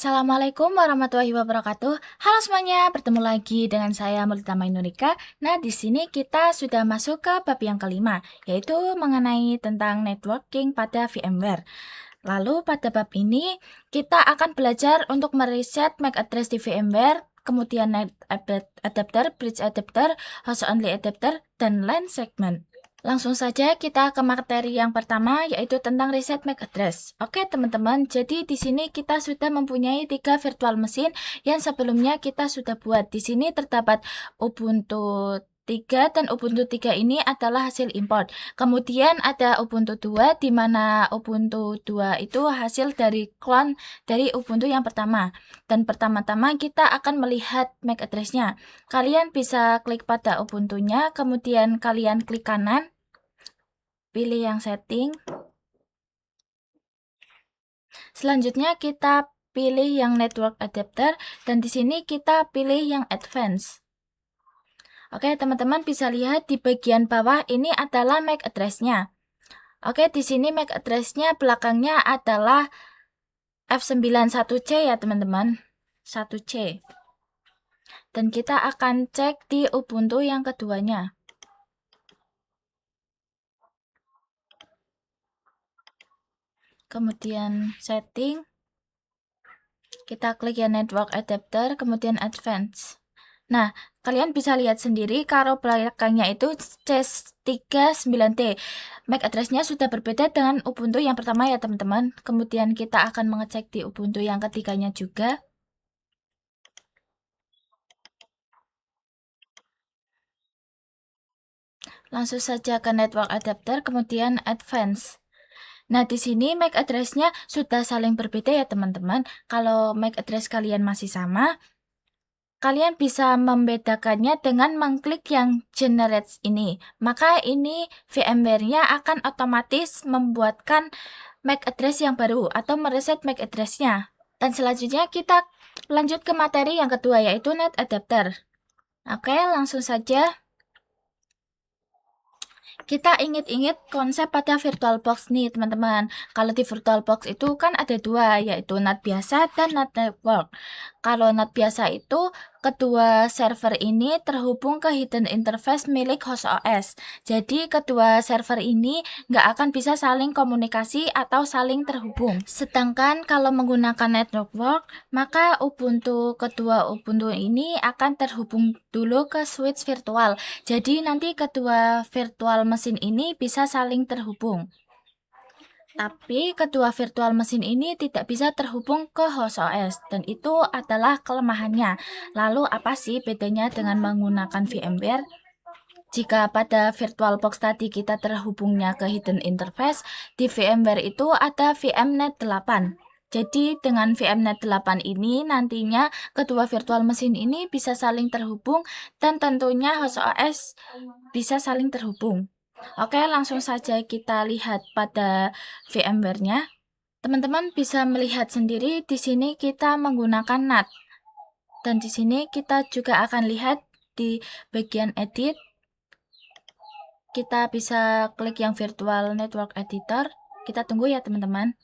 Assalamualaikum warahmatullahi wabarakatuh. Halo semuanya, bertemu lagi dengan saya Melita Mainurika. Nah, di sini kita sudah masuk ke bab yang kelima, yaitu mengenai tentang networking pada VMware. Lalu pada bab ini kita akan belajar untuk mereset MAC address di VMware, kemudian net adapter, bridge adapter, host only adapter, dan LAN segment. Langsung saja kita ke materi yang pertama, yaitu tentang reset MAC address. Oke teman-teman, jadi di sini kita sudah mempunyai 3 virtual machine yang sebelumnya kita sudah buat. Di sini terdapat Ubuntu 3 dan Ubuntu 3 ini adalah hasil import. Kemudian ada Ubuntu 2 di mana Ubuntu 2 itu hasil dari clone dari Ubuntu yang pertama. Dan pertama-tama kita akan melihat MAC address-nya. Kalian bisa klik pada Ubuntu-nya, kemudian kalian klik kanan, pilih yang setting. Selanjutnya kita pilih yang network adapter dan di sini kita pilih yang advance. Oke, teman-teman bisa lihat di bagian bawah ini adalah MAC address-nya. Oke, di sini MAC address-nya belakangnya adalah F91C ya, teman-teman. 1C. Dan kita akan cek di Ubuntu yang keduanya. Kemudian setting, kita klik ya network adapter, kemudian advance. Nah, kalian bisa lihat sendiri kalau belakangnya itu C39T. MAC address-nya sudah berbeda dengan Ubuntu yang pertama ya teman-teman. Kemudian kita akan mengecek di Ubuntu yang ketiganya juga. Langsung saja ke network adapter, kemudian advance. Nah, di sini MAC address-nya sudah saling berbeda ya teman-teman. Kalau MAC address kalian masih sama, kalian bisa membedakannya dengan mengklik yang generate ini. Maka ini VMware-nya akan otomatis membuatkan MAC address yang baru atau mereset MAC address-nya. Dan selanjutnya kita lanjut ke materi yang kedua, yaitu net adapter. Oke, langsung saja. Kita ingat-ingat konsep pada VirtualBox nih teman-teman. Kalau di VirtualBox itu kan ada dua, yaitu NAT biasa dan NAT network. Kalau NAT biasa itu kedua server ini terhubung ke hidden interface milik host OS. Jadi kedua server ini nggak akan bisa saling komunikasi atau saling terhubung. Sedangkan kalau menggunakan network, maka kedua Ubuntu ini akan terhubung dulu ke switch virtual. Jadi nanti kedua virtual mesin ini bisa saling terhubung. Tapi kedua virtual mesin ini tidak bisa terhubung ke host OS dan itu adalah kelemahannya. Lalu apa sih bedanya dengan menggunakan VMware? Jika pada VirtualBox tadi kita terhubungnya ke hidden interface, di VMware itu ada VMnet 8. Jadi dengan VMnet 8 ini nantinya kedua virtual mesin ini bisa saling terhubung dan tentunya host OS bisa saling terhubung. Oke, langsung saja kita lihat pada VMware-nya. Teman-teman bisa melihat sendiri di sini kita menggunakan NAT. Dan di sini kita juga akan lihat di bagian edit. Kita bisa klik yang virtual network editor. Kita tunggu ya teman-teman.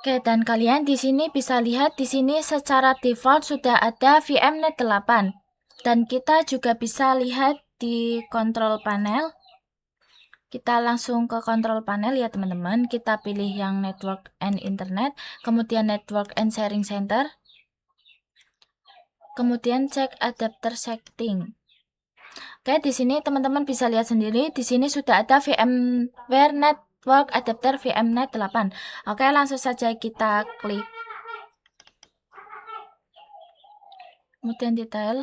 Oke, dan kalian di sini bisa lihat di sini secara default sudah ada VMnet 8. Dan kita juga bisa lihat di control panel. Kita langsung ke control panel ya teman-teman. Kita pilih yang network and internet, kemudian network and sharing center. Kemudian cek adapter setting. Oke, di sini teman-teman bisa lihat sendiri, di sini sudah ada VMware Network Adapter VMnet 8. Oke, langsung saja kita klik. Kemudian detail.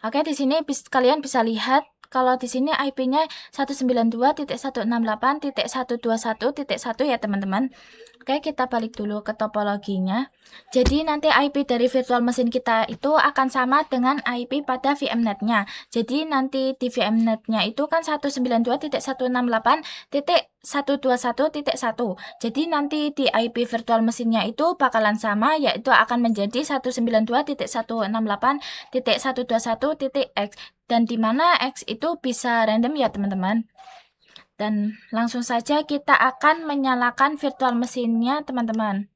Oke, di sini kalian bisa lihat kalau di sini IP-nya 192.168.121.1 ya teman-teman. Oke, kita balik dulu ke topologinya. Jadi nanti IP dari virtual mesin kita itu akan sama dengan IP pada VMnet-nya. Jadi nanti di VMnet-nya itu kan 192.168.121.1. Jadi nanti di IP virtual mesinnya itu bakalan sama, yaitu akan menjadi 192.168.121.x. Dan di mana X itu bisa random ya teman-teman. Dan langsung saja kita akan menyalakan virtual mesinnya, teman-teman.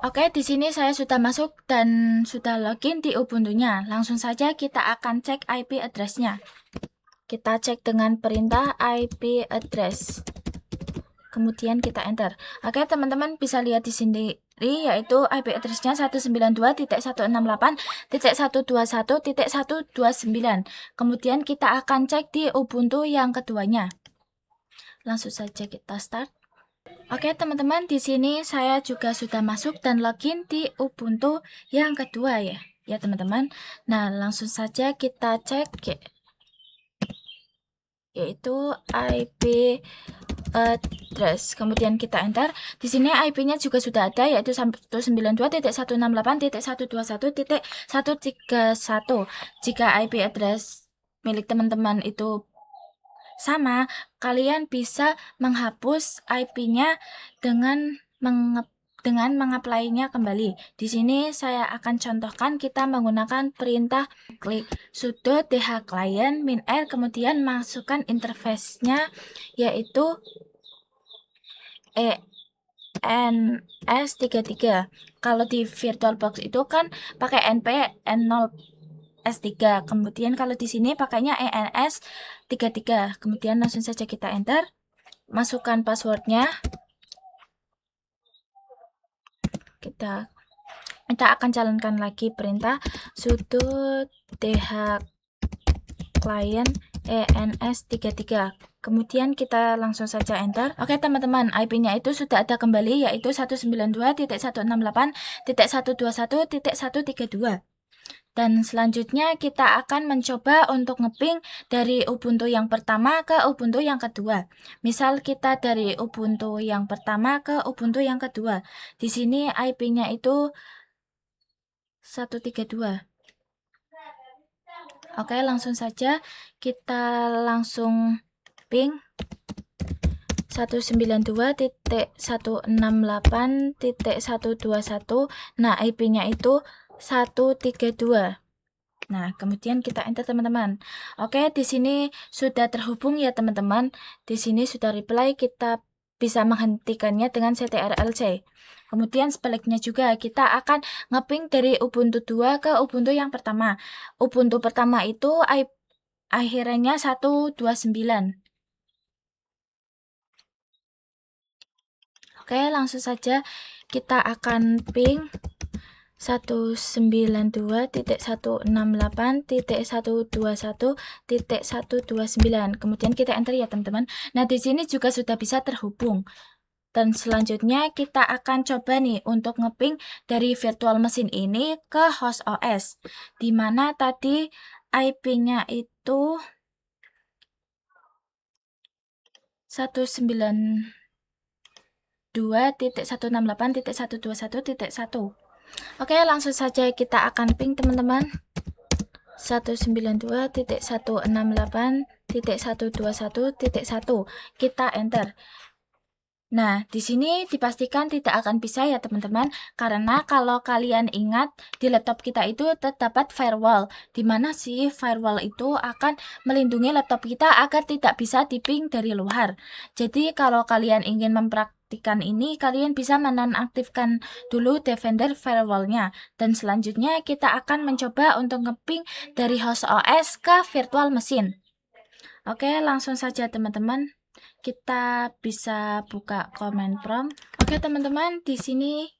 Oke, di sini saya sudah masuk dan sudah login di Ubuntu-nya. Langsung saja kita akan cek IP address-nya. Kita cek dengan perintah IP address. Kemudian kita enter. Oke, teman-teman bisa lihat di sini yaitu IP address-nya 192.168.121.129. Kemudian kita akan cek di Ubuntu yang keduanya. Langsung saja kita start. Oke, teman-teman, di sini saya juga sudah masuk dan login di Ubuntu yang kedua ya. Ya, teman-teman. Nah, langsung saja kita cek yaitu IP address. Kemudian kita enter. Di sini IP-nya juga sudah ada yaitu 192.168.121.131. Jika IP address milik teman-teman itu sama, kalian bisa menghapus IP-nya dengan mengapply-nya kembali. Di sini saya akan contohkan kita menggunakan perintah klik sudo dhclient -r, kemudian masukkan interface-nya yaitu ENS33. Kalau di VirtualBox itu kan pakai NP N0 S3. Kemudian kalau di sini pakainya ENS33. Kemudian langsung saja kita enter. Masukkan passwordnya. Kita akan jalankan lagi perintah sudo dhclient ENS33. Kemudian kita langsung saja enter. Oke, teman-teman, IP-nya itu sudah ada kembali yaitu 192.168.121.132. Dan selanjutnya kita akan mencoba untuk ngeping dari Ubuntu yang pertama ke Ubuntu yang kedua. Misal kita dari Ubuntu yang pertama ke Ubuntu yang kedua. Di sini IP-nya itu 132. Oke, langsung saja kita langsung ping 192.168.121. Nah, IP-nya itu 132. Nah, kemudian kita enter, teman-teman. Oke, di sini sudah terhubung ya, teman-teman. Di sini sudah reply, kita bisa menghentikannya dengan ctrl-c. Kemudian sebaliknya juga kita akan ngeping dari Ubuntu 2 ke Ubuntu yang pertama. Ubuntu pertama itu akhirnya 129. Oke, langsung saja kita akan ping 192.168.121.129. Kemudian kita enter ya, teman-teman. Nah, di sini juga sudah bisa terhubung. Dan selanjutnya kita akan coba nih untuk ngeping dari virtual mesin ini ke host OS. Di mana tadi IP-nya itu 192.168.121.1. Oke, langsung saja kita akan ping, teman-teman. 192.168.121.1. Kita enter. Nah, di sini dipastikan tidak akan bisa ya, teman-teman, karena kalau kalian ingat di laptop kita itu terdapat firewall, di mana si firewall itu akan melindungi laptop kita agar tidak bisa diping dari luar. Jadi kalau kalian ingin mempraktikkan ini, kalian bisa menonaktifkan dulu Defender firewall-nya, dan selanjutnya kita akan mencoba untuk ngeping dari host OS ke virtual mesin. Oke, langsung saja, teman-teman. Kita bisa buka command prompt. Oke, teman-teman, di sini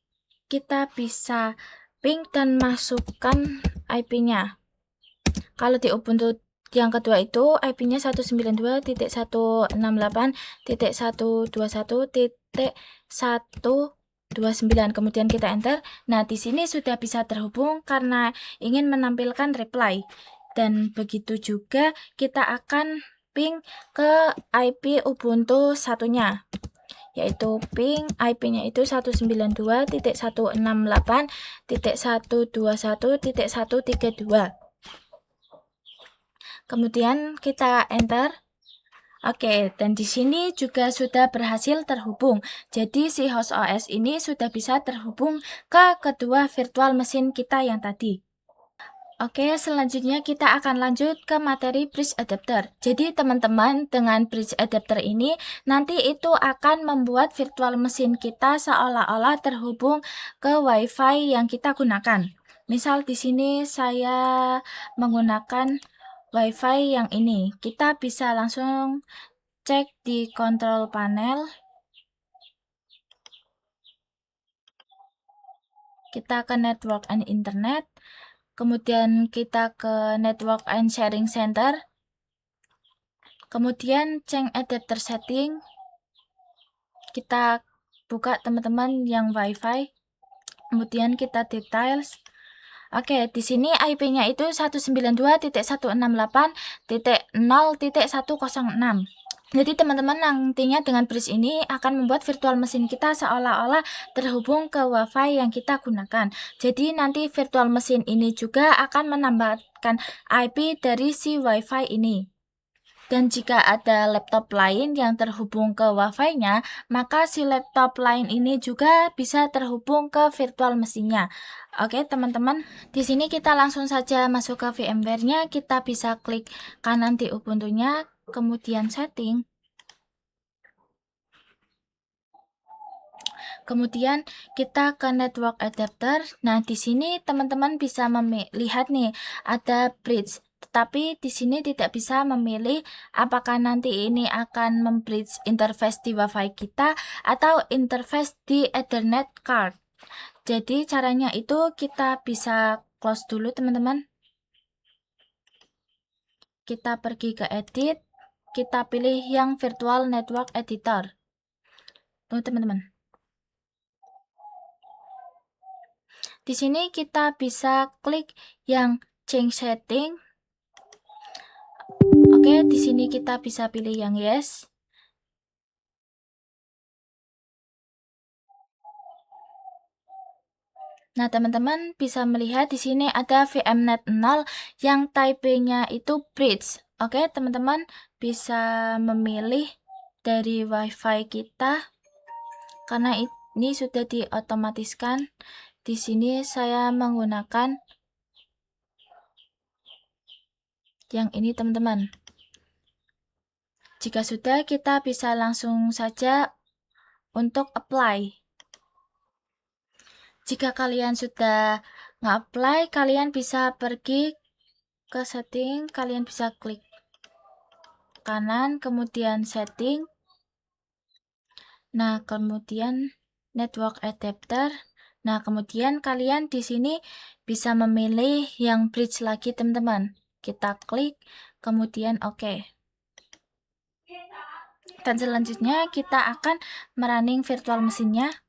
kita bisa ping dan masukkan IP-nya. Kalau di Ubuntu yang kedua itu IP-nya 192.168.121.129. Kemudian kita enter. Nah, di sini sudah bisa terhubung karena ingin menampilkan reply. Dan begitu juga kita akan ping ke IP Ubuntu satunya, yaitu ping IP-nya itu 192.168.121.132. Kemudian kita enter. Oke, dan di sini juga sudah berhasil terhubung. Jadi si host OS ini sudah bisa terhubung ke kedua virtual mesin kita yang tadi. Oke, selanjutnya kita akan lanjut ke materi bridge adapter. Jadi teman-teman, dengan bridge adapter ini nanti itu akan membuat virtual mesin kita seolah-olah terhubung ke WiFi yang kita gunakan. Misal di sini saya menggunakan WiFi yang ini. Kita bisa langsung cek di control panel. Kita ke network and internet. Kemudian kita ke network and sharing center. Kemudian change adapter setting. Kita buka teman-teman yang WiFi. Kemudian kita details. Oke, di sini IP-nya itu 192.168.0.106. Jadi teman-teman nantinya dengan bridge ini akan membuat virtual mesin kita seolah-olah terhubung ke WiFi yang kita gunakan. Jadi nanti virtual mesin ini juga akan menambahkan IP dari si WiFi ini. Dan jika ada laptop lain yang terhubung ke WiFi-nya, maka si laptop lain ini juga bisa terhubung ke virtual mesinnya. Oke, teman-teman, di sini kita langsung saja masuk ke VMware-nya. Kita bisa klik kanan di Ubuntu-nya, kemudian setting. Kemudian kita ke network adapter. Nah, di sini teman-teman bisa melihat nih ada bridge. Tetapi di sini tidak bisa memilih apakah nanti ini akan membridge interface di WiFi kita atau interface di Ethernet card. Jadi caranya itu kita bisa close dulu teman-teman. Kita pergi ke edit, kita pilih yang virtual network editor. Tuh teman-teman. Di sini kita bisa klik yang change setting. Oke, di sini kita bisa pilih yang yes. Nah, teman-teman bisa melihat di sini ada VMnet 0 yang type-nya itu bridge. Oke, teman-teman bisa memilih dari WiFi kita karena ini sudah diotomatiskan. Di sini saya menggunakan yang ini, teman-teman. Jika sudah, kita bisa langsung saja untuk apply. Jika kalian sudah nge-apply, kalian bisa pergi ke setting, kalian bisa klik kanan, kemudian setting. Nah, kemudian network adapter. Nah, kemudian kalian di sini bisa memilih yang bridge lagi, teman-teman. Kita klik, kemudian oke. Dan selanjutnya kita akan merunning virtual mesinnya.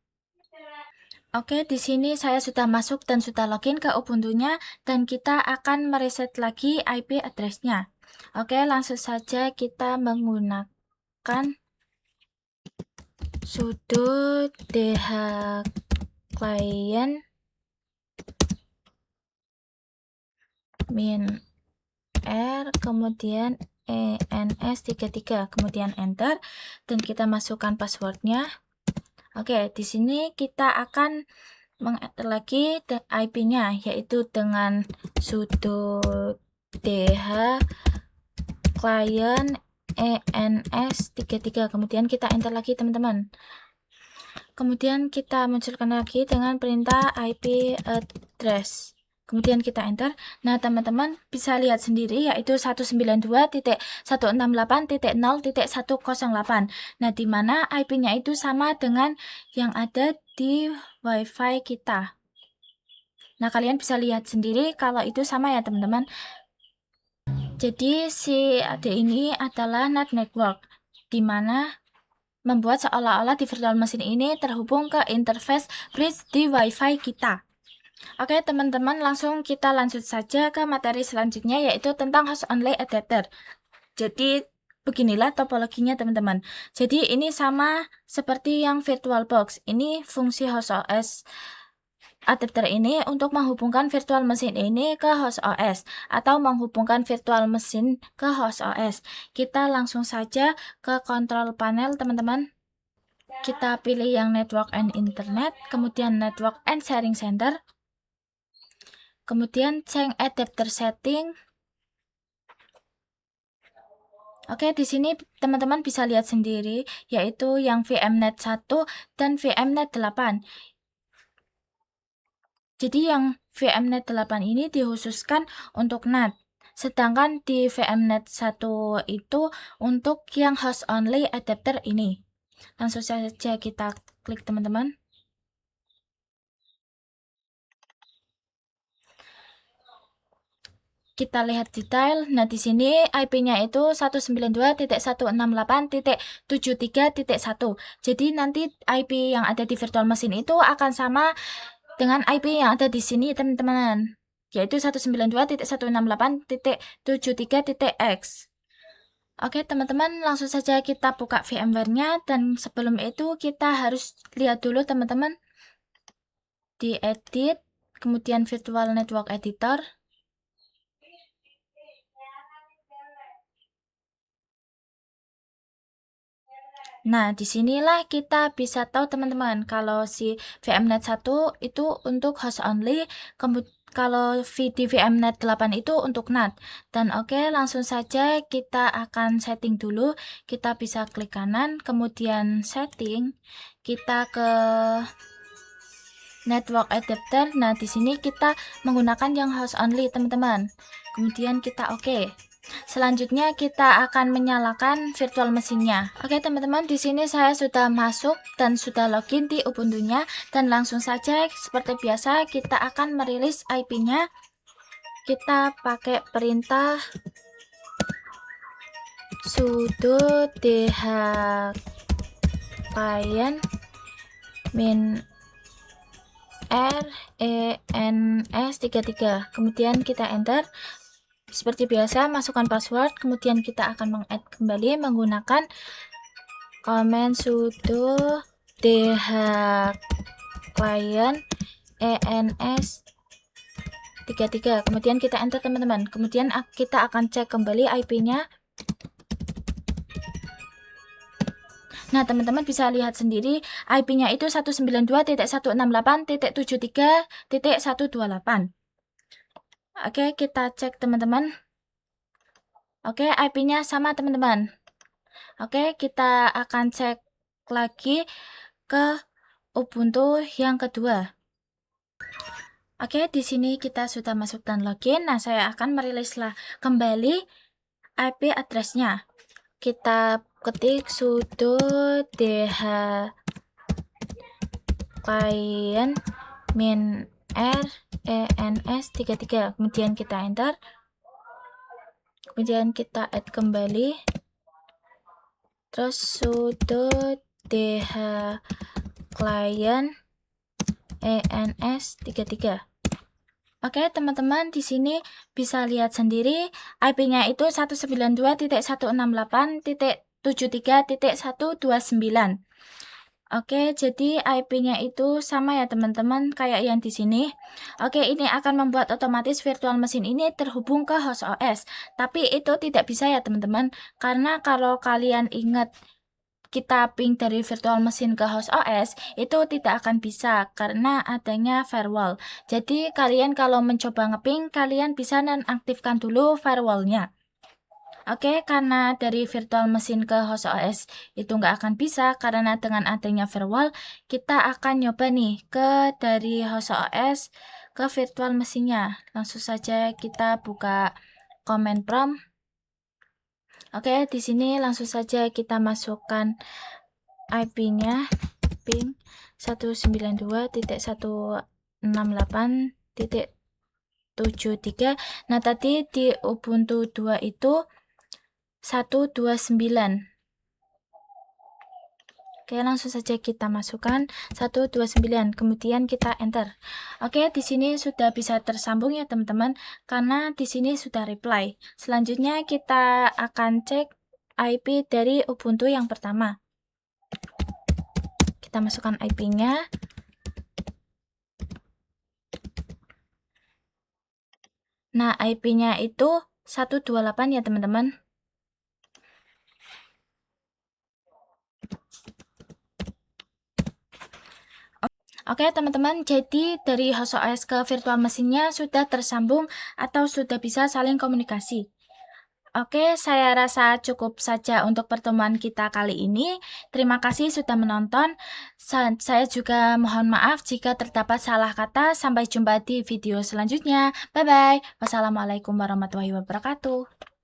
Oke, di sini saya sudah masuk dan sudah login ke Ubuntu-nya dan kita akan mereset lagi IP address-nya. Oke, langsung saja kita menggunakan sudo dh client min r kemudian ens33 kemudian enter dan kita masukkan passwordnya. Oke, di sini kita akan meng-enter lagi IP-nya yaitu dengan sudo dh client ens33 kemudian kita enter lagi teman-teman. Kemudian kita munculkan lagi dengan perintah IP address. Kemudian kita enter. Nah, teman-teman bisa lihat sendiri yaitu 192.168.0.108. Nah, di mana IP-nya itu sama dengan yang ada di WiFi kita. Nah, kalian bisa lihat sendiri kalau itu sama ya, teman-teman. Jadi, si AD ini adalah NAT network, di mana membuat seolah-olah di virtual mesin ini terhubung ke interface bridge di WiFi kita. Oke teman-teman, langsung kita lanjut saja ke materi selanjutnya yaitu tentang host only adapter. Jadi beginilah topologinya teman-teman. Jadi ini sama seperti yang VirtualBox. Ini fungsi host OS adapter ini untuk menghubungkan virtual mesin ini ke host OS atau menghubungkan virtual mesin ke host OS. Kita langsung saja ke control panel teman-teman. Kita pilih yang network and internet, kemudian network and sharing center. kemudian change adapter setting. Oke, di sini teman-teman bisa lihat sendiri, yaitu yang VMnet 1 dan VMnet 8. Jadi yang VMnet 8 ini dikhususkan untuk NAT. Sedangkan di VMnet 1 itu untuk yang host only adapter ini. Langsung saja kita klik teman-teman. Kita lihat detail. Nah, di sini IP-nya itu 192.168.73.1. Jadi nanti IP yang ada di virtual machine itu akan sama dengan IP yang ada di sini, teman-teman. Yaitu 192.168.73.x. Oke, teman-teman, langsung saja kita buka VMware-nya, dan sebelum itu kita harus lihat dulu, teman-teman, di edit, kemudian virtual network editor. Nah, disinilah kita bisa tahu, teman-teman, kalau si VMnet 1 itu untuk host only, kalau di VMnet 8 itu untuk NAT. Dan oke, langsung saja kita akan setting dulu. Kita bisa klik kanan, kemudian setting, kita ke network adapter. Nah, di sini kita menggunakan yang host only, teman-teman. Kemudian kita oke. Selanjutnya kita akan menyalakan virtual mesinnya. Oke, teman-teman, di sini saya sudah masuk dan sudah login di Ubuntu-nya, dan langsung saja seperti biasa kita akan merilis IP-nya. Kita pakai perintah sudo dh client min RENS33, kemudian kita enter. Seperti biasa, masukkan password, kemudian kita akan meng-add kembali menggunakan command sudo dh client ENS33, kemudian kita enter, teman-teman. Kemudian kita akan cek kembali IP-nya. Nah, teman-teman bisa lihat sendiri IP-nya itu 192.168.73.128. Oke, kita cek, teman-teman. Oke, IP-nya sama, teman-teman. Oke, kita akan cek lagi ke Ubuntu yang kedua. Oke, di sini kita sudah masuk dan login. Nah, saya akan merilislah kembali IP address-nya. Kita ketik sudo dh client min RENS33, kemudian kita enter. Kemudian kita add kembali, terus sudo dh client ENS33. Oke, teman-teman, di sini bisa lihat sendiri IP-nya itu 192.168.73.129. Oke, jadi IP-nya itu sama ya, teman-teman, kayak yang di sini. Oke, ini akan membuat otomatis virtual machine ini terhubung ke host OS. Tapi itu tidak bisa ya, teman-teman, karena kalau kalian ingat kita ping dari virtual machine ke host OS, itu tidak akan bisa karena adanya firewall. Jadi kalian kalau mencoba ngeping, kalian bisa nonaktifkan dulu firewallnya. Oke, karena dari virtual machine ke host OS itu nggak akan bisa karena dengan adanya firewall, kita akan nyoba nih dari host OS ke virtual machine-nya. Langsung saja kita buka command prompt. Oke, di sini langsung saja kita masukkan IP-nya ping 192.168.73. Nah, tadi di Ubuntu 2 itu 129. Oke, langsung saja kita masukkan 129, kemudian kita enter. Oke, di sini sudah bisa tersambung ya, teman-teman, karena di sini sudah reply. Selanjutnya kita akan cek IP dari Ubuntu yang pertama. Kita masukkan IP-nya. Nah, IP-nya itu 128 ya, teman-teman. Oke teman-teman, jadi dari host OS ke virtual mesinnya sudah tersambung atau sudah bisa saling komunikasi. Oke, saya rasa cukup saja untuk pertemuan kita kali ini. Terima kasih sudah menonton. Saya juga mohon maaf jika terdapat salah kata. Sampai jumpa di video selanjutnya. Bye-bye. Wassalamualaikum warahmatullahi wabarakatuh.